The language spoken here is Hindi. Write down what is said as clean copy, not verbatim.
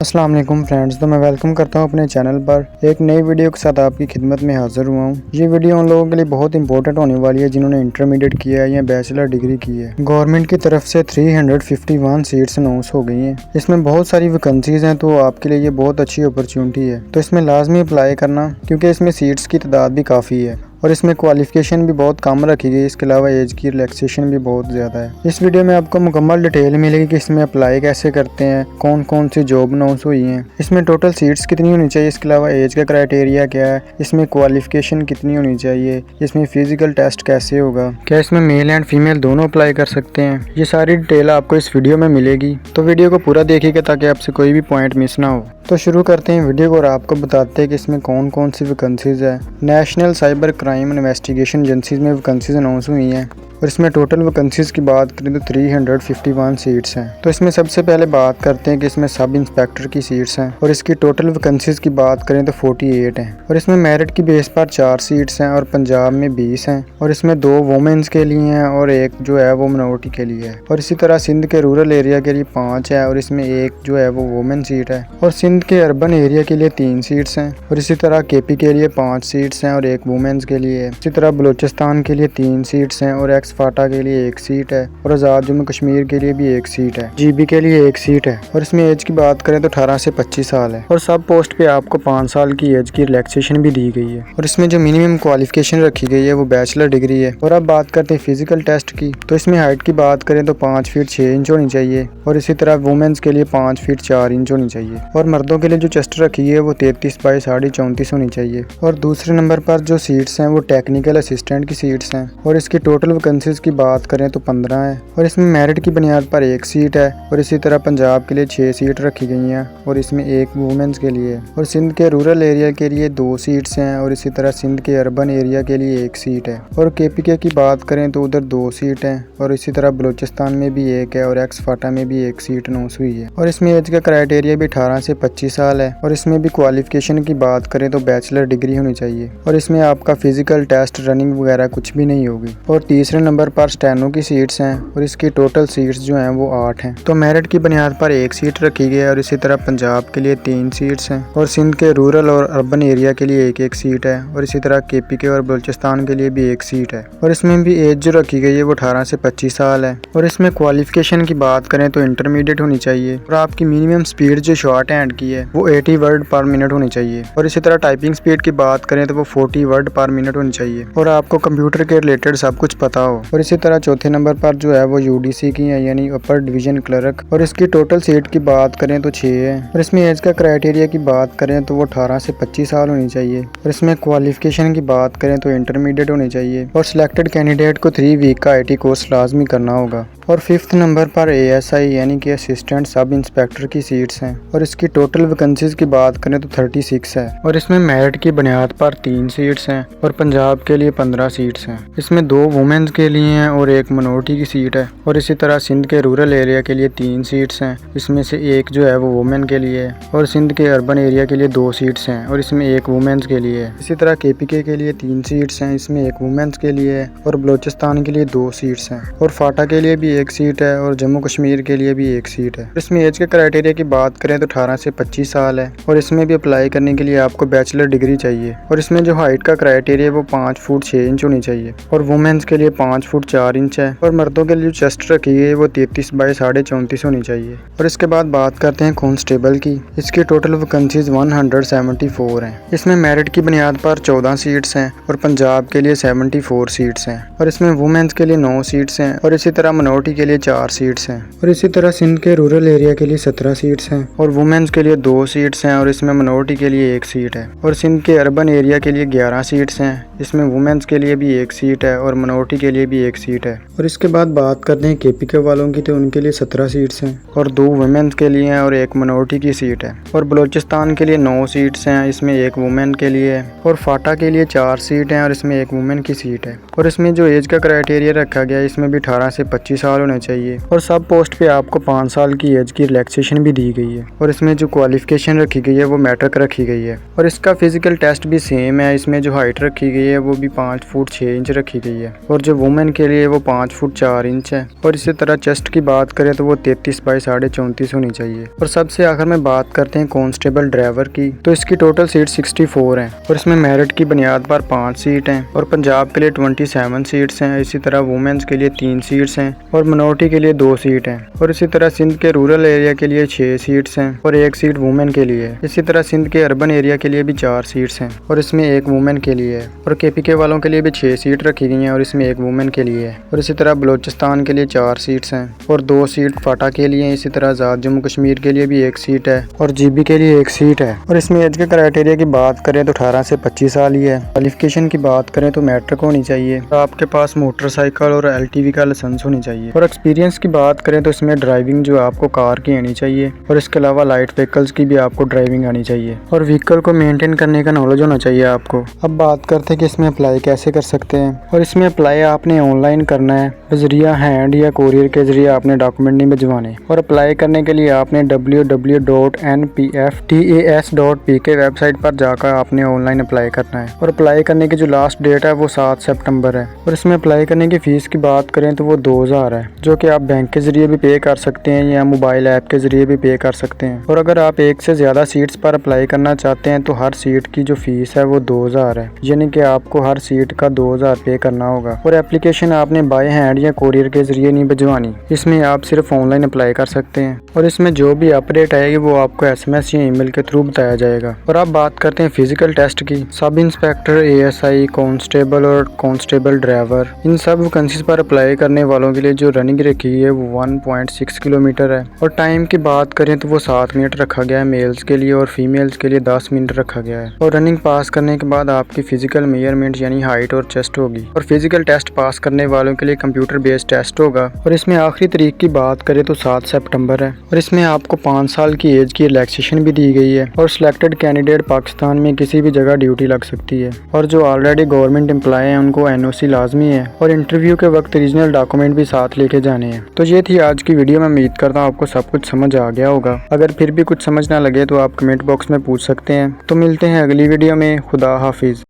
अस्सलाम वालेकुम फ्रेंड्स, तो मैं वेलकम करता हूं अपने चैनल पर एक नई वीडियो के साथ आपकी खिदमत में हाजिर हुआ हूं। ये वीडियो उन लोगों के लिए बहुत इंपॉर्टेंट होने वाली है जिन्होंने इंटरमीडिएट किया है या बैचलर डिग्री की है। गवर्नमेंट की तरफ से 351 सीट्स अनाउंस हो गई हैं। इसमें बहुत सारी वैकेंसीज हैं, तो आपके लिए ये बहुत अच्छी अपॉर्चुनिटी है। तो इसमें लाजमी अप्लाई करना, क्योंकि इसमें सीट्स की तादाद भी काफ़ी है और इसमें क्वालिफिकेशन भी बहुत कम रखी गई। इसके अलावा एज की रिलैक्सेशन भी बहुत ज़्यादा है। इस वीडियो में आपको मुकम्मल डिटेल मिलेगी कि इसमें अप्लाई कैसे करते हैं, कौन कौन सी जॉब अनाउंस हुई हैं, इसमें टोटल सीट्स कितनी होनी चाहिए, इसके अलावा एज का क्राइटेरिया क्या है, इसमें क्वालिफिकेशन कितनी होनी चाहिए, इसमें फिजिकल टेस्ट कैसे होगा, क्या इसमें मेल एंड फीमेल दोनों अप्लाई कर सकते हैं। ये सारी डिटेल आपको इस वीडियो में मिलेगी, तो वीडियो को पूरा देखिएगा ताकि आपसे कोई भी पॉइंट मिस ना हो। तो शुरू करते हैं वीडियो को और आपको बताते हैं कि इसमें कौन कौन सी वैकेंसीज है। National cyber crime investigation agencies में वैकेंसीज अनाउंस हुई हैं और इसमें टोटल वैकेंसीज की बात करें तो 351 सीट्स हैं। तो इसमें सबसे पहले बात करते हैं कि इसमें सब इंस्पेक्टर की सीट्स हैं और इसकी टोटल वैकेंसीज की बात करें तो 48 हैं और इसमें मेरिट की बेस पर 4 सीट्स हैं और पंजाब में 20 हैं और इसमें 2 वुमेन्स के लिए हैं और एक जो है वो मिनोरिटी के लिए है। और इसी तरह सिंध के रूरल एरिया के लिए 5 है और इसमें एक जो है वो वुमेन सीट है और सिंध के अर्बन एरिया के लिए 3 सीट्स हैं और इसी तरह केपी के लिए 5 सीट्स हैं और एक वुमेन्स के लिए है। इसी तरह बलूचिस्तान के लिए 3 सीट्स हैं और फाटा के लिए 1 सीट है और आज़ाद जम्मू कश्मीर के लिए भी 1 सीट है। जीबी के लिए 1 सीट है और इसमें एज की बात करें तो 18 से 25 साल है और सब पोस्ट पे आपको 5 साल की एज की रिलैक्सेशन भी दी गई है। और इसमें जो मिनिमम क्वालिफिकेशन रखी गई है वो बैचलर डिग्री है। और अब बात करते हैं फिजिकल टेस्ट की, तो इसमें हाइट की बात करें तो 5 फीट 6 इंच होनी चाहिए और इसी तरह वुमेन्स के लिए 5 फीट 4 इंच होनी चाहिए और मर्दों के लिए जो चेस्ट रखी है वो 33 बाई 34.5 होनी चाहिए। और दूसरे नंबर पर जो सीट्स हैं वो टेक्निकल असिस्टेंट की सीट्स हैं और इसकी टोटल वैकेंसीज की बात करें तो 15 है और इसमें मेरिट की बुनियाद पर 1 सीट है और इसी तरह पंजाब के लिए 6 सीट रखी गई हैं और इसमें 1 वुमेन्स के लिए और सिंध के रूरल एरिया के लिए 2 सीट्स हैं और इसी तरह सिंध के अर्बन एरिया के लिए 1 सीट है। और केपीके की बात करें तो उधर 2 सीट हैं और इसी तरह बलूचिस्तान में भी 1 है और एक्स फाटा में भी 1 सीट अनाउंस हुई है। और इसमें एज का क्राइटेरिया भी 18 से 25 साल है और इसमें भी क्वालिफिकेशन की बात करें तो बैचलर डिग्री होनी चाहिए और इसमें आपका फिजिकल टेस्ट रनिंग वगैरह कुछ भी नहीं होगी। और तीसरे नंबर पर स्टेनो की सीट्स हैं और इसकी टोटल सीट्स जो हैं वो 8 हैं। तो मेरिट की बुनियाद पर 1 सीट रखी गई है और इसी तरह पंजाब के लिए 3 सीट्स हैं और सिंध के रूरल और अर्बन एरिया के लिए 1 सीट है और इसी तरह केपी के और बलूचिस्तान के लिए भी 1 सीट है। और इसमें भी एज जो रखी गई है वो 18 से 25 साल है और इसमें क्वालिफिकेशन की बात करें तो इंटरमीडिएट होनी चाहिए और आपकी मिनिमम स्पीड जो शॉर्ट हैंड की है वो 80 वर्ड पर मिनट होनी चाहिए और इसी तरह टाइपिंग स्पीड की बात करें तो वो 40 वर्ड पर मिनट होनी चाहिए और आपको कंप्यूटर के रिलेटेड सब कुछ पता हो। और इसी तरह चौथे नंबर पर जो है वो यूडीसी की है यानी अपर डिवीजन क्लर्क और इसकी टोटल सीट की बात करें तो 6 है और इसमें एज का क्राइटेरिया की बात करें तो वो 18 से 25 साल होनी चाहिए और इसमें क्वालिफिकेशन की बात करें तो इंटरमीडिएट होनी चाहिए और सिलेक्टेड कैंडिडेट को 3 वीक का आईटी कोर्स लाजमी करना होगा। और 5th नंबर पर एएसआई यानी कि असिस्टेंट सब इंस्पेक्टर की सीट्स हैं और इसकी टोटल वैकेंसीज की बात करें तो 36 है और इसमें मेरिट की बुनियाद पर 3 सीट्स हैं और पंजाब के लिए 15 सीट्स हैं। इसमें 2 वुमेन्स के लिए हैं और 1 मिनोरिटी की सीट है और इसी तरह सिंध के रूरल एरिया के लिए 3 सीट्स हैं, इसमें से 1 जो है वो वुमेन के लिए है और सिंध के अर्बन एरिया के लिए 2 सीट्स हैं और इसमें 1 वुमेन्स के लिए है। इसी तरह केपीके के लिए 3 सीट्स हैं, इसमें 1 वुमेन्स के लिए है और बलूचिस्तान के लिए 2 सीट्स हैं और फाटा के लिए भी 1 सीट है और जम्मू कश्मीर के लिए भी 1 सीट है। इसमें एज के क्राइटेरिया की बात करें तो 18 से 25 साल है और इसमें भी अप्लाई करने के लिए आपको बैचलर डिग्री चाहिए और इसमें जो हाइट का क्राइटेरिया वो 5 फुट 6 इंच होनी चाहिए और वुमेन्स के लिए 5 फुट 4 इंच है और मर्दों के लिए जो चेस्ट रखी है वो 33 बाई 34.5 होनी चाहिए। और इसके बाद बात करते हैं कांस्टेबल की, इसकी टोटल वैकेंसीज 174 हैं। इसमें मेरिट की बुनियाद पर 14 सीट्स हैं और पंजाब के लिए 74 सीट्स हैं और इसमें वुमेन्स के लिए 9 सीट्स हैं और इसी तरह मिनोरिटी के लिए 4 सीट्स हैं और इसी तरह सिंध के रूरल एरिया के लिए 17 सीट्स हैं और वुमेन्स के लिए 2 सीट्स हैं और इसमें मिनोरिटी के लिए 1 सीट है और सिंध के अर्बन एरिया के लिए 11 सीट्स हैं, इसमें वुमेन्स के लिए भी 1 सीट है और मिनोरिटी के लिए भी 1 सीट है। और इसके बाद बात करते हैं केपीके वालों की, तो उनके लिए 17 सीट्स हैं और 2 वुमेन्स के लिए हैं और 1 मिनोरिटी की सीट है और बलूचिस्तान के लिए 9 सीट्स हैं, इसमें 1 वुमेन के लिए है और फाटा के लिए 4 सीट हैं और इसमें 1 वुमेन की सीट है। और इसमें जो एज का क्राइटेरिया रखा गया है इसमें भी 18 से 25 साल होने चाहिए और सब पोस्ट पे आपको 5 साल की एज की रिलैक्सेशन भी दी गई है और इसमें जो क्वालिफिकेशन रखी गई है वो मैट्रिक रखी गई है और इसका फिजिकल टेस्ट भी सेम है। इसमें जो हाइट रखी गई है वो भी 5 फुट 6 इंच रखी गई है और जो वुमेन के लिए वो 5 फुट 4 इंच है। और इसी तरह चेस्ट की बात करें तो वो 33 बाई 34.5 होनी चाहिए। और सबसे आखिर में बात करते हैं कांस्टेबल ड्राइवर की, तो इसकी टोटल सीट 64 हैं और इसमें मेरिट की बुनियाद पर 5 सीट हैं और पंजाब के लिए 27 सीट्स हैं। इसी तरह वुमेन्स के लिए 3 सीट्स हैं और मिनोरिटी के लिए 2 सीट हैं। और इसी तरह सिंध के रूरल एरिया के लिए 6 सीट्स हैं और 1 सीट वुमेन के लिए है। इसी तरह सिंध के अर्बन एरिया के लिए भी 4 सीट्स हैं और इसमें 1 वुमेन के लिए है। और KPK वालों के लिए भी 6 सीट रखी गई हैं और इसमें 1 वुमेन के लिए है। और इसी तरह बलूचिस्तान के लिए 4 सीट्स हैं और 2 सीट फाटा के लिए हैं। इसी तरह आज़ाद जम्मू कश्मीर के लिए भी 1 सीट है और GB के लिए 1 सीट है। और इसमें एज के क्राइटेरिया की बात करें तो 18 से 25 साल ही है। क्वालिफिकेशन की बात करें तो मैट्रिक होनी चाहिए और आपके पास मोटरसाइकिल और LTV का लाइसेंस होनी चाहिए। और एक्सपीरियंस की बात करें तो इसमें ड्राइविंग जो आपको कार की आनी चाहिए और इसके अलावा लाइट व्हीकल्स की भी आपको ड्राइविंग आनी चाहिए और व्हीकल को मेंटेन करने का नॉलेज होना चाहिए आपको। अब बात करते हैं कि इसमें अप्लाई कैसे कर सकते हैं। और इसमें अप्लाई आपने ऑनलाइन करना है, बजरिया हैंड या कोरियर के जरिए आपने डॉक्यूमेंट नहीं भिजवाने। और अप्लाई करने के लिए आपने www.npftas.pk वेबसाइट पर जाकर आपने ऑनलाइन अप्लाई करना है। और अप्लाई करने की जो लास्ट डेट है वो 7 सितंबर है। और इसमें अप्लाई करने की फ़ीस की बात करें तो वो 2000 है, जो कि आप बैंक के ज़रिए भी पे कर सकते हैं या मोबाइल ऐप के ज़रिए भी पे कर सकते हैं। और अगर आप 1 से ज़्यादा सीट्स पर अप्लाई करना चाहते हैं तो हर सीट की जो फ़ीस है वो 2000 है, यानी कि आपको हर सीट का 2000 पे करना होगा। और एप्लीकेशन आपने बाय हैंड या कोरियर के ज़रिए नहीं भिजवानी, इसमें आप सिर्फ ऑनलाइन अप्लाई कर सकते हैं। और इसमें जो भी अपडेट आएगी वो आपको SMS या ईमेल के थ्रू बताया जाएगा। और अब बात करते हैं फिजिकल टेस्ट की। सब इंस्पेक्टर, ASI, कांस्टेबल और कांस्टेबल ड्राइवर, इन सब वैकेंसीज पर अप्लाई करने वालों के लिए जो रनिंग रखी है वो 1.6 किलोमीटर है। और टाइम की बात करें तो वो 7 मिनट रखा गया है मेल्स के लिए और फीमेल्स के लिए 10 मिनट रखा गया है। और रनिंग पास करने के बाद आपकी फिजिकल मेजरमेंट यानी हाइट और चेस्ट होगी। और फिजिकल टेस्ट पास करने वालों के लिए कंप्यूटर बेस्ड टेस्ट होगा। और इसमें आखिरी तारीख की बात करें तो 7 सितंबर है। और इसमें आपको 5 साल की एज की रिलैक्सेशन भी दी गई है और सिलेक्टेड कैंडिडेट पाकिस्तान में किसी भी जगह ड्यूटी लग सकती है। और जो ऑलरेडी गवर्नमेंट एम्प्लॉय हैं उनको NOC लाजमी है और इंटरव्यू के वक्त रीजनल डॉक्यूमेंट भी साथ लेके जाने हैं। तो ये थी आज की वीडियो। मैं उम्मीद करता हूँ आपको सब कुछ समझ आ गया होगा। अगर फिर भी कुछ समझ ना लगे तो आप कमेंट बॉक्स में पूछ सकते हैं। तो मिलते हैं अगली वीडियो में। खुदा हाफिज।